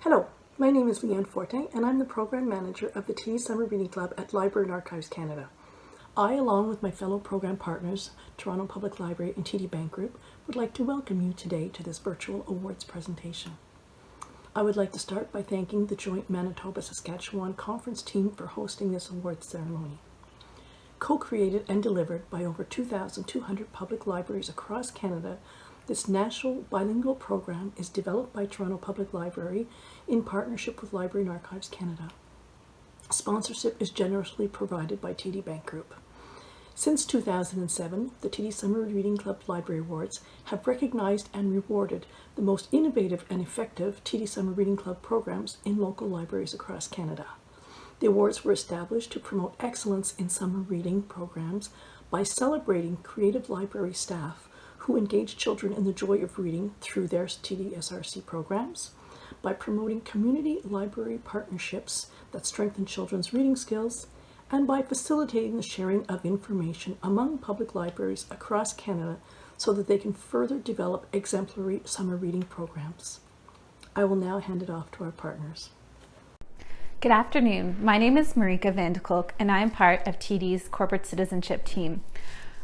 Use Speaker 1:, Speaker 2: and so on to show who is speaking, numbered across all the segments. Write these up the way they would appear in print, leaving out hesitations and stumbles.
Speaker 1: Hello, my name is Leanne Forte and I'm the Program Manager of the TD Summer Reading Club at Library and Archives Canada. I, along with my fellow program partners, Toronto Public Library and TD Bank Group, would like to welcome you today to this virtual awards presentation. I would like to start by thanking the joint Manitoba-Saskatchewan Conference team for hosting this awards ceremony. Co-created and delivered by over 2,200 public libraries across Canada, this national bilingual program is developed by Toronto Public Library in partnership with Library and Archives Canada. Sponsorship is generously provided by TD Bank Group. Since 2007, the TD Summer Reading Club Library Awards have recognized and rewarded the most innovative and effective TD Summer Reading Club programs in local libraries across Canada. The awards were established to promote excellence in summer reading programs by celebrating creative library staff who engage children in the joy of reading through their TD SRC programs, by promoting community library partnerships that strengthen children's reading skills, and by facilitating the sharing of information among public libraries across Canada so that they can further develop exemplary summer reading programs. I will now hand it off to our partners.
Speaker 2: Good afternoon. My name is Marika Van de Kolk and I am part of TD's corporate citizenship team.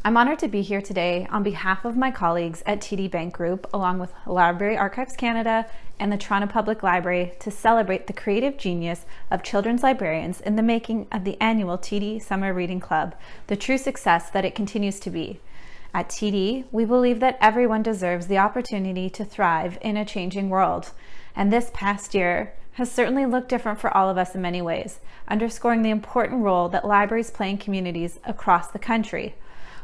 Speaker 2: I'm honored to be here today on behalf of my colleagues at TD Bank Group, along with Library Archives Canada and the Toronto Public Library, to celebrate the creative genius of children's librarians in the making of the annual TD Summer Reading Club, the true success that it continues to be. At TD, we believe that everyone deserves the opportunity to thrive in a changing world, and this past year has certainly looked different for all of us in many ways, underscoring the important role that libraries play in communities across the country.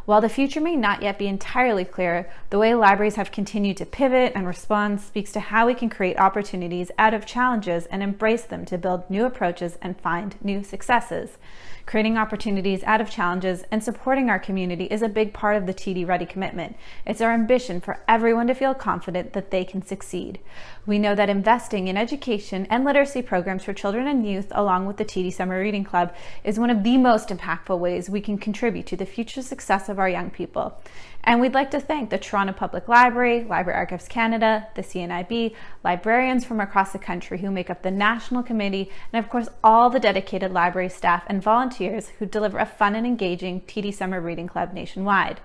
Speaker 2: While the future may not yet be entirely clear, the way libraries have continued to pivot and respond speaks to how we can create opportunities out of challenges and embrace them to build new approaches and find new successes. Creating opportunities out of challenges and supporting our community is a big part of the TD Ready commitment. It's our ambition for everyone to feel confident that they can succeed. We know that investing in education and literacy programs for children and youth, along with the TD Summer Reading Club, is one of the most impactful ways we can contribute to the future success of our young people. And we'd like to thank the Toronto Public Library, Library Archives Canada, the CNIB, librarians from across the country who make up the National Committee, and of course all the dedicated library staff and volunteers who deliver a fun and engaging TD Summer Reading Club nationwide.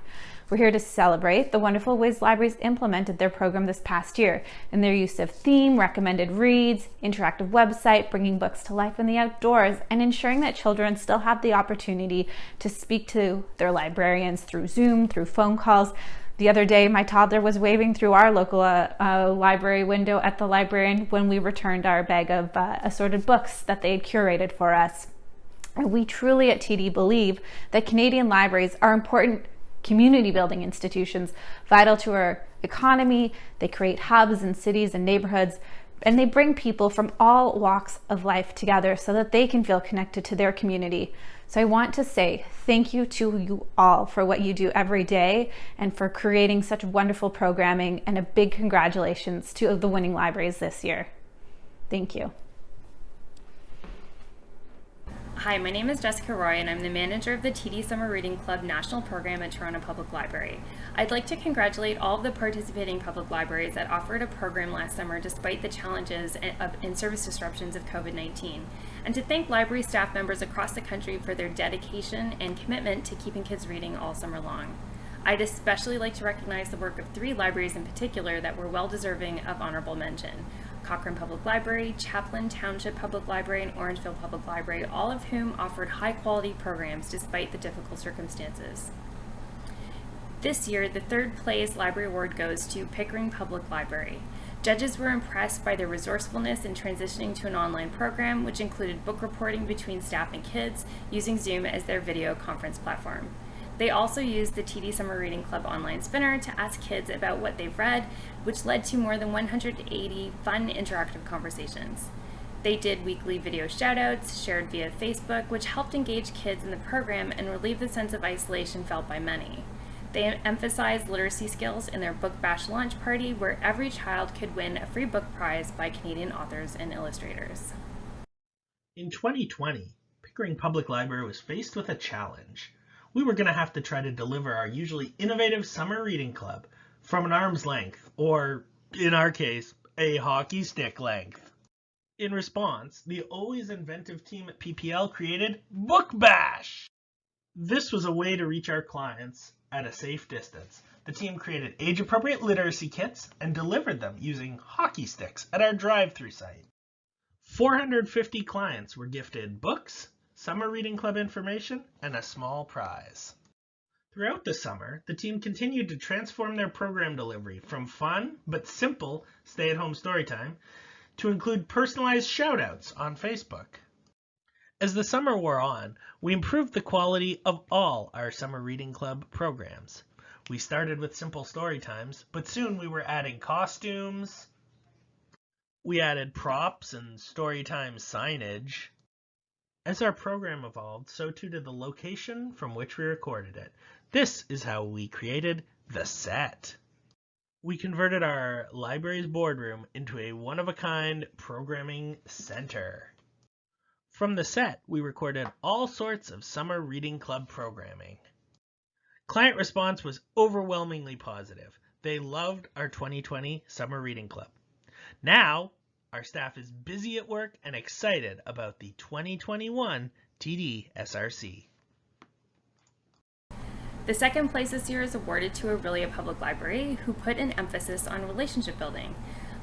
Speaker 2: We're here to celebrate the wonderful ways libraries implemented their program this past year in their use of theme, recommended reads, interactive website, bringing books to life in the outdoors, and ensuring that children still have the opportunity to speak to their librarians through Zoom, through phone calls. The other day, my toddler was waving through our local library window at the librarian when we returned our bag of assorted books that they had curated for us. And we truly at TD believe that Canadian libraries are important community building institutions vital to our economy. They create hubs in cities and neighborhoods, and they bring people from all walks of life together so that they can feel connected to their community. So I want to say thank you to you all for what you do every day and for creating such wonderful programming, and a big congratulations to the winning libraries this year. Thank you.
Speaker 3: Hi, my name is Jessica Roy and I'm the manager of the TD Summer Reading Club National Program at Toronto Public Library. I'd like to congratulate all of the participating public libraries that offered a program last summer despite the challenges and service disruptions of COVID-19, and to thank library staff members across the country for their dedication and commitment to keeping kids reading all summer long. I'd especially like to recognize the work of 3 libraries in particular that were well deserving of honorable mention: Cochrane Public Library, Chaplin Township Public Library, and Orangeville Public Library, all of whom offered high-quality programs despite the difficult circumstances. This year, the 3rd place library award goes to Pickering Public Library. Judges were impressed by their resourcefulness in transitioning to an online program, which included book reporting between staff and kids using Zoom as their video conference platform. They also used the TD Summer Reading Club online spinner to ask kids about what they've read, which led to more than 180 fun interactive conversations. They did weekly video shoutouts shared via Facebook, which helped engage kids in the program and relieve the sense of isolation felt by many. They emphasized literacy skills in their Book Bash launch party, where every child could win a free book prize by Canadian authors and illustrators.
Speaker 4: In 2020, Pickering Public Library was faced with a challenge. We were going to have to try to deliver our usually innovative summer reading club from an arm's length, or in our case, a hockey stick length. In response, the always inventive team at PPL created Book Bash. This was a way to reach our clients at a safe distance. The team created age-appropriate literacy kits and delivered them using hockey sticks at our drive-thru site. 450 clients were gifted books, summer reading club information, and a small prize. Throughout the summer, the team continued to transform their program delivery from fun but simple stay-at-home storytime to include personalized shout-outs on Facebook. As the summer wore on, we improved the quality of all our summer reading club programs. We started with simple story times, but soon we were adding costumes. We added props and story time signage. As our program evolved, so too did the location from which we recorded it. This is how we created the set. We converted our library's boardroom into a one-of-a-kind programming center. From the set, we recorded all sorts of summer reading club programming. Client response was overwhelmingly positive. They loved our 2020 Summer Reading Club. Now, our staff is busy at work and excited about the 2021 TD SRC.
Speaker 3: The second place this year is awarded to Orillia Public Library, who put an emphasis on relationship building.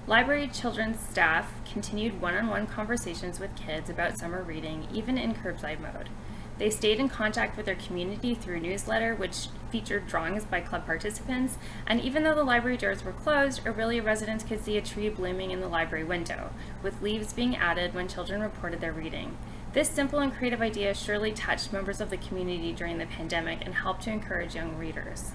Speaker 3: Library children's staff continued one-on-one conversations with kids about summer reading, even in curbside mode. They stayed in contact with their community through a newsletter, which featured drawings by club participants, and even though the library doors were closed, Orillia residents could see a tree blooming in the library window, with leaves being added when children reported their reading. This simple and creative idea surely touched members of the community during the pandemic and helped to encourage young readers.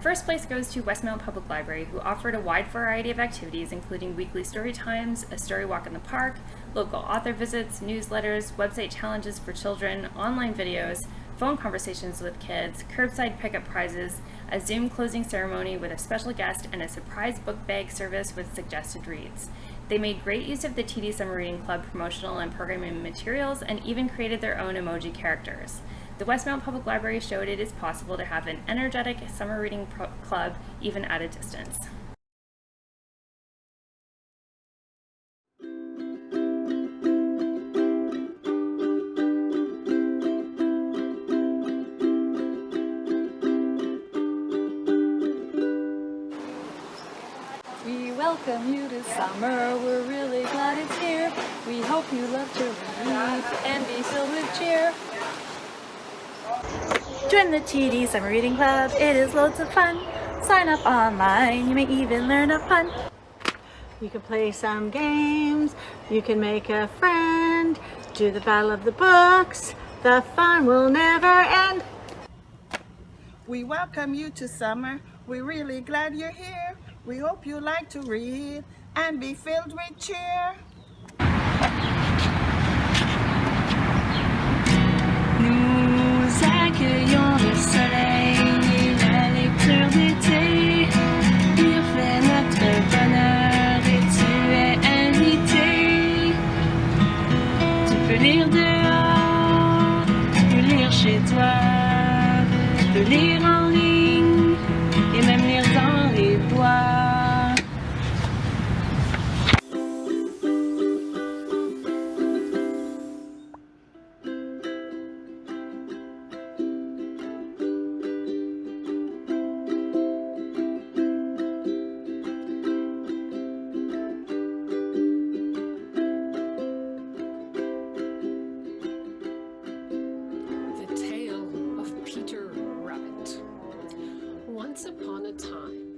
Speaker 3: First place goes to Westmount Public Library, who offered a wide variety of activities, including weekly story times, a story walk in the park, local author visits, newsletters, website challenges for children, online videos, phone conversations with kids, curbside pickup prizes, a Zoom closing ceremony with a special guest, and a surprise book bag service with suggested reads. They made great use of the TD Summer Reading Club promotional and programming materials and even created their own emoji characters. The Westmount Public Library showed it is possible to have an energetic summer reading club even at a distance.
Speaker 5: We welcome you to summer, we're really glad it's here. We hope you love to read and be filled with cheer. Join the TD Summer Reading Club. It is loads of fun. Sign up online. You may even learn a pun. You can play some games. You can make a friend. Do the battle of the books. The fun will never end.
Speaker 6: We welcome you to summer. We're really glad you're here. We hope you like to read and be filled with cheer.
Speaker 7: Nous accueillons le soleil et la lecture d'été. Il fait notre bonheur et tu es invité. Tu peux lire dehors, tu peux lire chez toi, tu peux lire en ligne et même lire dans les bois.
Speaker 8: Once upon a time.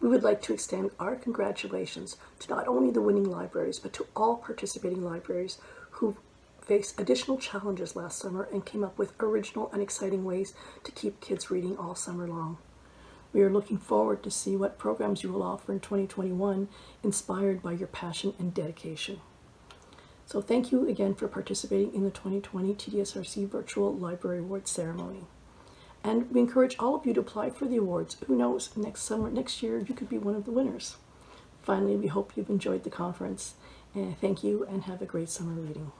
Speaker 1: We would like to extend our congratulations to not only the winning libraries, but to all participating libraries who faced additional challenges last summer and came up with original and exciting ways to keep kids reading all summer long. We are looking forward to see what programs you will offer in 2021, inspired by your passion and dedication. So thank you again for participating in the 2020 TD SRC Virtual Library Awards ceremony. And we encourage all of you to apply for the awards. Who knows, next year, you could be one of the winners. Finally, we hope you've enjoyed the conference. And thank you and have a great summer reading.